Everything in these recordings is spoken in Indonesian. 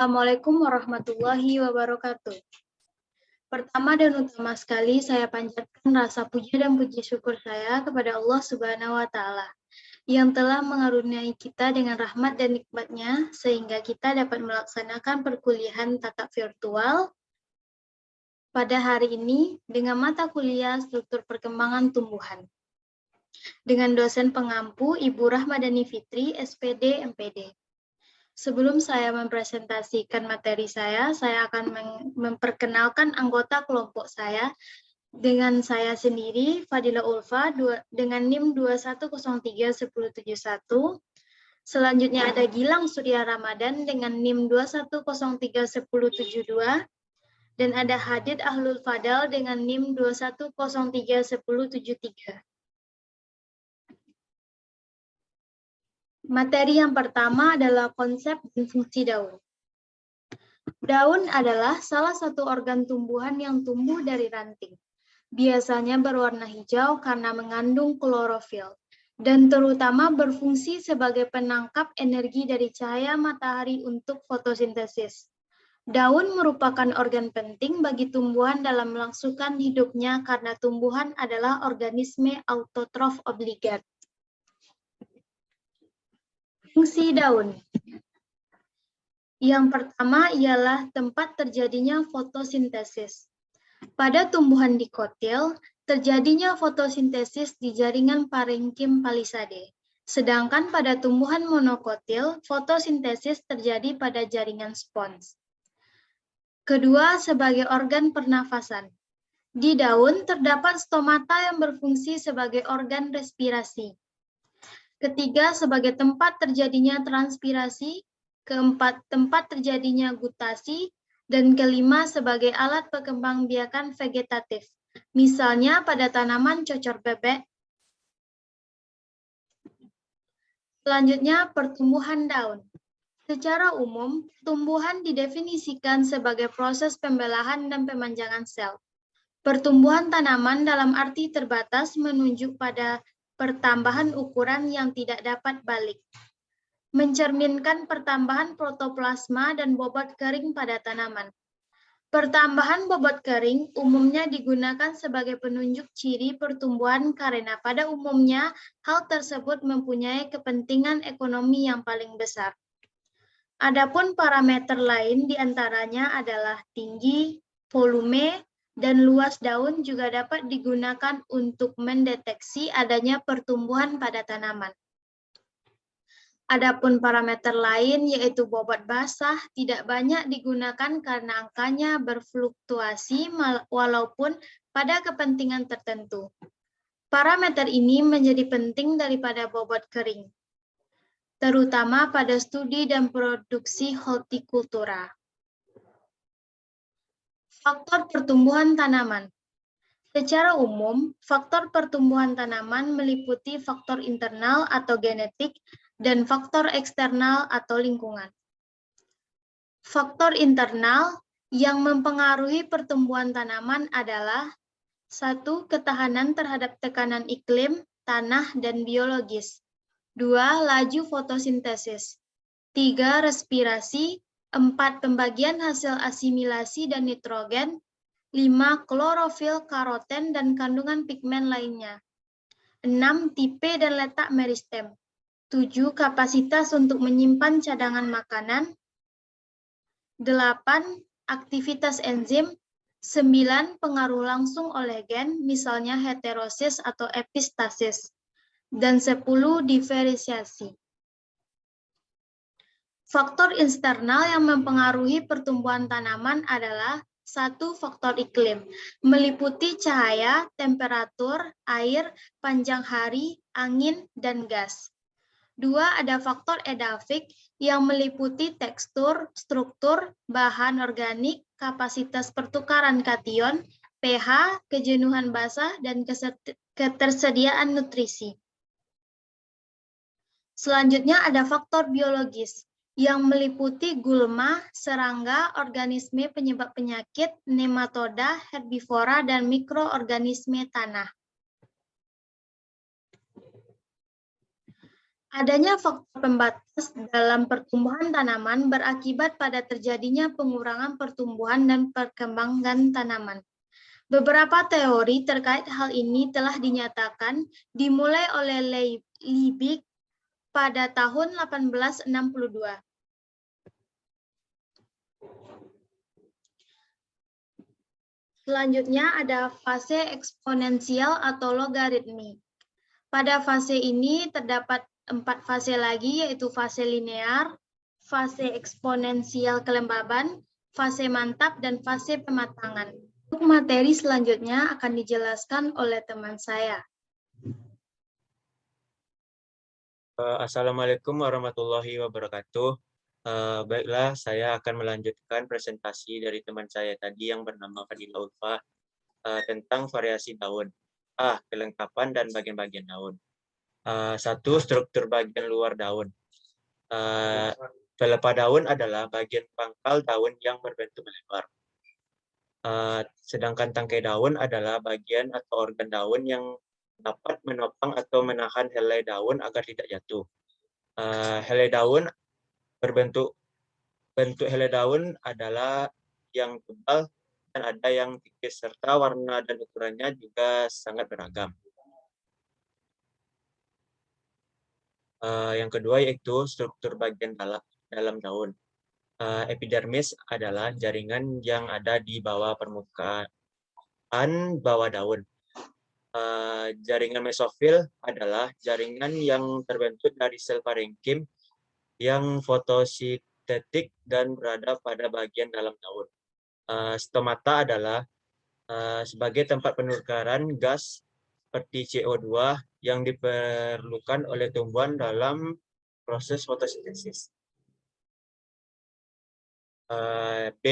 Assalamualaikum warahmatullahi wabarakatuh. Pertama dan utama sekali, saya panjatkan rasa puji dan puji syukur saya kepada Allah Subhanahu wa Ta'ala yang telah mengaruniai kita dengan rahmat dan nikmat-Nya sehingga kita dapat melaksanakan perkuliahan tatap virtual pada hari ini dengan mata kuliah struktur perkembangan tumbuhan dengan dosen pengampu Ibu Rahmadani Fitri, SPD, MPD. Sebelum saya mempresentasikan materi saya akan memperkenalkan anggota kelompok saya dengan saya sendiri, Fadila Ulfa, dengan NIM 21031071. Selanjutnya ada Gilang Surya Ramadan dengan NIM 21031072. Dan ada Hadid Ahlul Fadal dengan NIM 21031073. Materi yang pertama adalah konsep dan fungsi daun. Daun adalah salah satu organ tumbuhan yang tumbuh dari ranting. Biasanya berwarna hijau karena mengandung klorofil dan terutama berfungsi sebagai penangkap energi dari cahaya matahari untuk fotosintesis. Daun merupakan organ penting bagi tumbuhan dalam melangsungkan hidupnya karena tumbuhan adalah organisme autotrof obligat. Fungsi daun. Yang pertama ialah tempat terjadinya fotosintesis. Pada tumbuhan dikotil, terjadinya fotosintesis di jaringan parenkim palisade. Sedangkan pada tumbuhan monokotil, fotosintesis terjadi pada jaringan spons. Kedua, sebagai organ pernafasan. Di daun terdapat stomata yang berfungsi sebagai organ respirasi. Ketiga, sebagai tempat terjadinya transpirasi. Keempat, tempat terjadinya gutasi. Dan kelima, sebagai alat perkembangbiakan vegetatif. Misalnya pada tanaman cocor bebek. Selanjutnya, pertumbuhan daun. Secara umum, tumbuhan didefinisikan sebagai proses pembelahan dan pemanjangan sel. Pertumbuhan tanaman dalam arti terbatas menunjuk pada pertambahan ukuran yang tidak dapat balik, mencerminkan pertambahan protoplasma dan bobot kering pada tanaman. Pertambahan bobot kering umumnya digunakan sebagai penunjuk ciri pertumbuhan karena pada umumnya hal tersebut mempunyai kepentingan ekonomi yang paling besar. Adapun parameter lain diantaranya adalah tinggi, volume, dan luas daun juga dapat digunakan untuk mendeteksi adanya pertumbuhan pada tanaman. Adapun parameter lain yaitu bobot basah tidak banyak digunakan karena angkanya berfluktuasi walaupun pada kepentingan tertentu. Parameter ini menjadi penting daripada bobot kering, terutama pada studi dan produksi hortikultura. Faktor pertumbuhan tanaman. Secara umum, faktor pertumbuhan tanaman meliputi faktor internal atau genetik dan faktor eksternal atau lingkungan. Faktor internal yang mempengaruhi pertumbuhan tanaman adalah 1. Ketahanan terhadap tekanan iklim, tanah, dan biologis. 2. Laju fotosintesis. 3. Respirasi. 4. Pembagian hasil asimilasi dan nitrogen. 5. Klorofil, karoten, dan kandungan pigmen lainnya. 6. Tipe dan letak meristem. 7. Kapasitas untuk menyimpan cadangan makanan. 8. Aktivitas enzim. 9. Pengaruh langsung oleh gen, misalnya heterosis atau epistasis. Dan 10. Diferensiasi. Faktor eksternal yang mempengaruhi pertumbuhan tanaman adalah 1. Faktor iklim, meliputi cahaya, temperatur, air, panjang hari, angin, dan gas. 2. Ada faktor edafik yang meliputi tekstur, struktur, bahan organik, kapasitas pertukaran kation, pH, kejenuhan basah, dan ketersediaan nutrisi. Selanjutnya ada faktor biologis yang meliputi gulma, serangga, organisme penyebab penyakit, nematoda, herbivora, dan mikroorganisme tanah. Adanya faktor pembatas dalam pertumbuhan tanaman berakibat pada terjadinya pengurangan pertumbuhan dan perkembangan tanaman. Beberapa teori terkait hal ini telah dinyatakan dimulai oleh Liebig pada tahun 1862. Selanjutnya ada fase eksponensial atau logaritmik. Pada fase ini terdapat 4 fase lagi, yaitu fase linear, fase eksponensial kelembaban, fase mantap, dan fase pematangan. Untuk materi selanjutnya akan dijelaskan oleh teman saya. Assalamualaikum warahmatullahi wabarakatuh. Baiklah, saya akan melanjutkan presentasi dari teman saya tadi yang bernama Fadila Ulfa tentang variasi daun. Kelengkapan dan bagian-bagian daun. 1. Struktur bagian luar daun. Pelepah daun adalah bagian pangkal daun yang berbentuk melebar. Sedangkan tangkai daun adalah bagian atau organ daun yang dapat menopang atau menahan helai daun agar tidak jatuh. Helai daun bentuk helai daun adalah yang tebal dan ada yang tipis, serta warna dan ukurannya juga sangat beragam. Yang kedua yaitu struktur bagian dalam daun. Epidermis adalah jaringan yang ada di bawah permukaan bawah daun. Jaringan mesofil adalah jaringan yang terbentuk dari sel parenkim yang fotosintetik dan berada pada bagian dalam daun. Stomata adalah sebagai tempat penukaran gas seperti CO2 yang diperlukan oleh tumbuhan dalam proses fotosintesis. B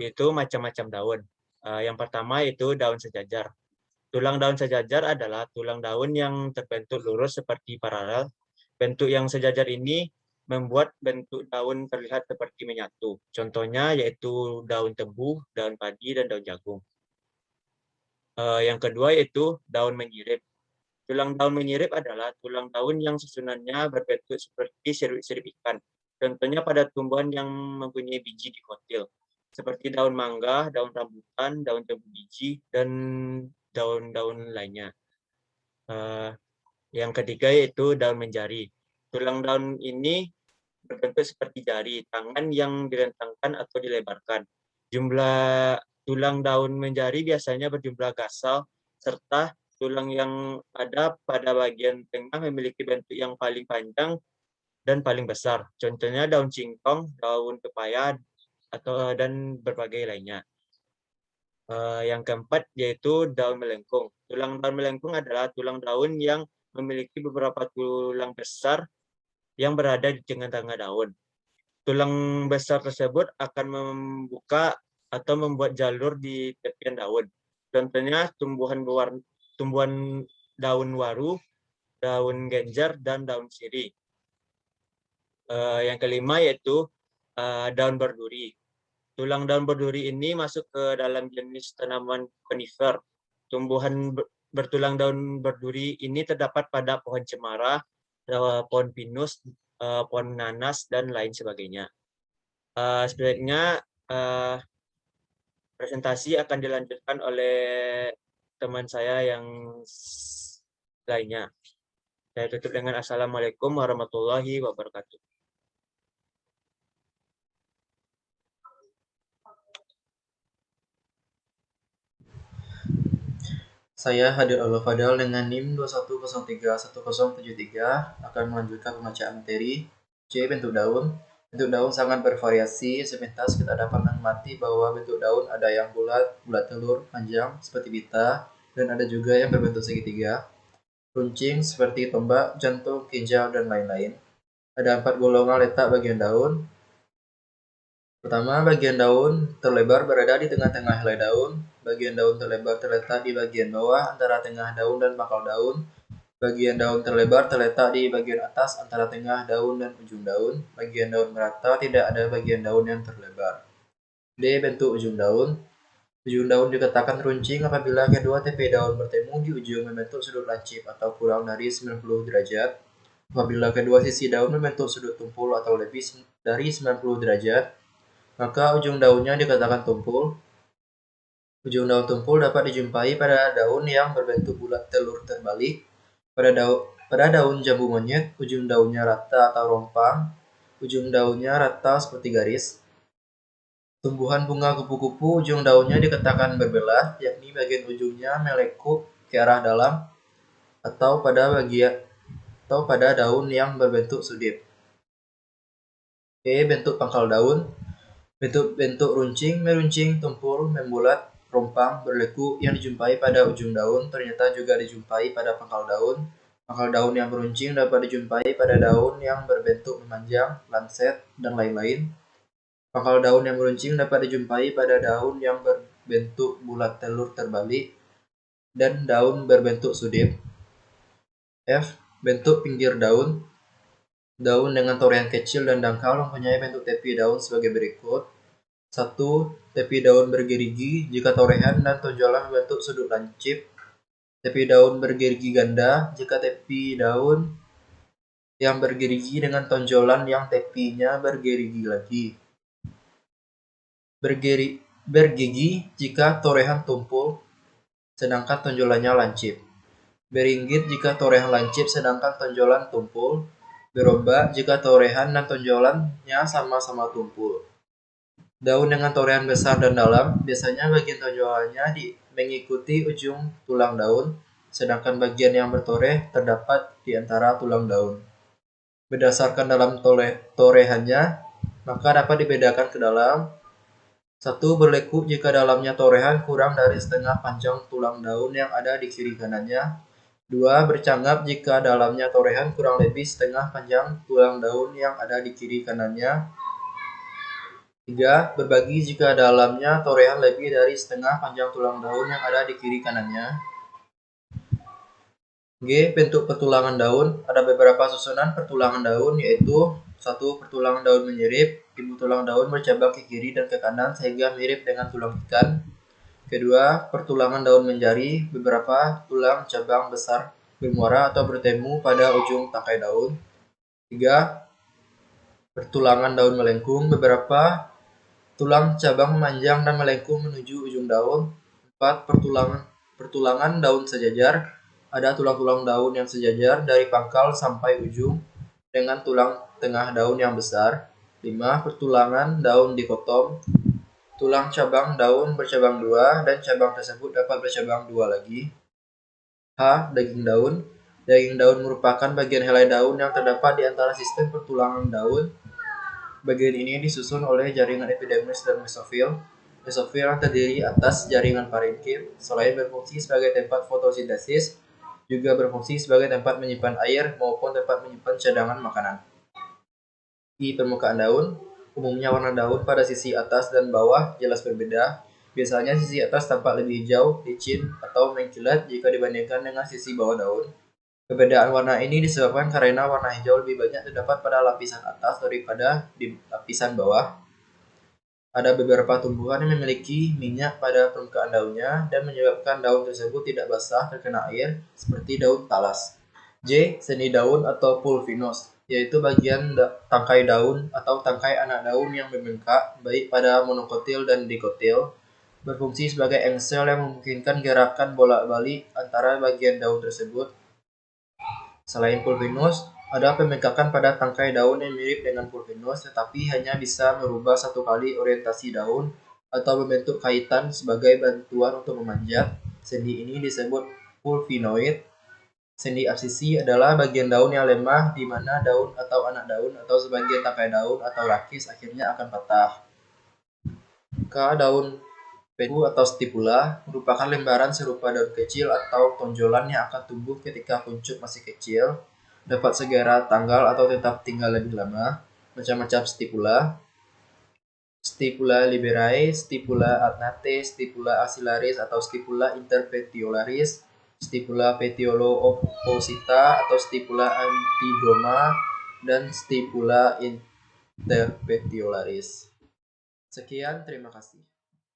itu macam-macam daun. Yang pertama itu daun sejajar. Tulang daun sejajar adalah tulang daun yang terbentuk lurus seperti paralel. Bentuk yang sejajar ini membuat bentuk daun terlihat seperti menyatu. Contohnya yaitu daun tebu, daun padi, dan daun jagung. Yang kedua yaitu daun menyirip. Tulang daun menyirip adalah tulang daun yang susunannya berbentuk seperti sirip-sirip ikan. Contohnya pada tumbuhan yang mempunyai biji dikotil, seperti daun mangga, daun rambutan, daun jambu biji, dan daun-daun lainnya. Yang ketiga yaitu daun menjari. Tulang daun ini berbentuk seperti jari tangan yang direntangkan atau dilebarkan. Jumlah tulang daun menjari biasanya berjumlah gasal, serta tulang yang ada pada bagian tengah memiliki bentuk yang paling panjang dan paling besar. Contohnya daun singkong, daun pepaya, dan berbagai lainnya. Yang keempat yaitu daun melengkung. Tulang daun melengkung adalah tulang daun yang memiliki beberapa tulang besar yang berada di tengah-tengah daun. Tulang besar tersebut akan membuka atau membuat jalur di tepian daun. Contohnya tumbuhan daun waru, daun genjer, dan daun sirih. Yang kelima yaitu daun berduri. Tulang daun berduri ini masuk ke dalam jenis tanaman konifer. Tumbuhan bertulang daun berduri ini terdapat pada pohon cemara, pohon pinus, pohon nanas, dan lain sebagainya. Sebaiknya presentasi akan dilanjutkan oleh teman saya yang lainnya. Saya tutup dengan Assalamualaikum warahmatullahi wabarakatuh. Saya Hadir Al-Fadal dengan NIM 21031073 akan melanjutkan pembacaan materi C. Bentuk daun. Bentuk daun sangat bervariasi. Sepintas kita dapat mengamati bahwa bentuk daun ada yang bulat, bulat telur, panjang seperti pita, dan ada juga yang berbentuk segitiga, runcing seperti tombak, jantung, ginjal, dan lain-lain. Ada 4 golongan letak bagian daun. Pertama, bagian daun terlebar berada di tengah-tengah helai daun. Bagian daun terlebar terletak di bagian bawah antara tengah daun dan pangkal daun. Bagian daun terlebar terletak di bagian atas antara tengah daun dan ujung daun. Bagian daun merata, tidak ada bagian daun yang terlebar. D. Bentuk ujung daun. Ujung daun dikatakan runcing apabila kedua tepi daun bertemu di ujung membentuk sudut lancip atau kurang dari 90 derajat. Apabila kedua sisi daun membentuk sudut tumpul atau lebih dari 90 derajat, maka ujung daunnya dikatakan tumpul. Ujung daun tumpul dapat dijumpai pada daun yang berbentuk bulat telur terbalik. Pada daun jambu monyet, ujung daunnya rata atau rompang. Ujung daunnya rata seperti garis. Tumbuhan bunga kupu-kupu, ujung daunnya dikatakan berbelah, yakni bagian ujungnya melekuk ke arah dalam atau pada daun yang berbentuk sudip. Bentuk pangkal daun. Bentuk runcing, meruncing, tumpul, membulat, rompang, berlekuk yang dijumpai pada ujung daun ternyata juga dijumpai pada pangkal daun. Pangkal daun yang beruncing dapat dijumpai pada daun yang berbentuk memanjang, lancet, dan lain-lain. Pangkal daun yang meruncing dapat dijumpai pada daun yang berbentuk bulat telur terbalik dan daun berbentuk sudip. Bentuk pinggir daun. Daun dengan torehan kecil dan dangkal mempunyai bentuk tepi daun sebagai berikut. 1. Tepi daun bergerigi jika torehan dan tonjolan membentuk sudut lancip. Tepi daun bergerigi ganda jika tepi daun yang bergerigi dengan tonjolan yang tepinya bergerigi lagi. Bergigi jika torehan tumpul sedangkan tonjolannya lancip. Beringgit jika torehan lancip sedangkan tonjolan tumpul. Berombak jika torehan dan tonjolannya sama-sama tumpul. Daun dengan torehan besar dan dalam, biasanya bagian tonjolannya mengikuti ujung tulang daun, sedangkan bagian yang bertoreh terdapat di antara tulang daun. Berdasarkan dalam torehannya, maka dapat dibedakan ke dalam. 1. Berlekuk jika dalamnya torehan kurang dari setengah panjang tulang daun yang ada di kiri kanannya. 2. Bercangap jika dalamnya torehan kurang lebih setengah panjang tulang daun yang ada di kiri kanannya. 3. Berbagi jika dalamnya torehan lebih dari setengah panjang tulang daun yang ada di kiri kanannya. Bentuk pertulangan daun. Ada beberapa susunan pertulangan daun, yaitu 1. Pertulangan daun menyirip. Ibu tulang daun bercabang ke kiri dan ke kanan sehingga mirip dengan tulang ikan. Kedua, pertulangan daun menjari. Beberapa tulang cabang besar bermuara atau bertemu pada ujung tangkai daun. 3. Pertulangan daun melengkung. Beberapa tulang cabang memanjang dan melengkung menuju ujung daun. 4. Pertulangan daun sejajar. Ada tulang-tulang daun yang sejajar dari pangkal sampai ujung dengan tulang tengah daun yang besar. 5. Pertulangan daun dikotom. Tulang cabang daun bercabang 2 dan cabang tersebut dapat bercabang 2 lagi. Daging daun. Daging daun merupakan bagian helai daun yang terdapat di antara sistem pertulangan daun. Bagian ini disusun oleh jaringan epidermis dan mesofil. Mesofil yang terdiri atas jaringan parenkim, selain berfungsi sebagai tempat fotosintesis, juga berfungsi sebagai tempat menyimpan air maupun tempat menyimpan cadangan makanan. Permukaan daun. Umumnya warna daun pada sisi atas dan bawah jelas berbeda. Biasanya sisi atas tampak lebih hijau, licin, atau mengkilat jika dibandingkan dengan sisi bawah daun. Perbedaan warna ini disebabkan karena warna hijau lebih banyak terdapat pada lapisan atas daripada di lapisan bawah. Ada beberapa tumbuhan yang memiliki minyak pada permukaan daunnya dan menyebabkan daun tersebut tidak basah terkena air, seperti daun talas. Seni daun atau pulvinus, yaitu bagian tangkai daun atau tangkai anak daun yang membengkak, baik pada monokotil dan dikotil, berfungsi sebagai engsel yang memungkinkan gerakan bolak-balik antara bagian daun tersebut. Selain pulvinus, ada pembengkakan pada tangkai daun yang mirip dengan pulvinus, tetapi hanya bisa merubah satu kali orientasi daun atau membentuk kaitan sebagai bantuan untuk memanjat. Sendi ini disebut pulvinoid. Sendi absisi adalah bagian daun yang lemah di mana daun atau anak daun atau sebagian tangkai daun atau rakis akhirnya akan patah. Daun pedu atau stipula merupakan lembaran serupa daun kecil atau tonjolan yang akan tumbuh ketika kuncup masih kecil, dapat segera tanggal atau tetap tinggal lebih lama. Macam-macam stipula. Stipula liberae, stipula adnate, stipula axillaris atau stipula interpetiolaris, stipula petiolo-opposita atau stipula antidroma, dan stipula interpetiolaris. Sekian, terima kasih.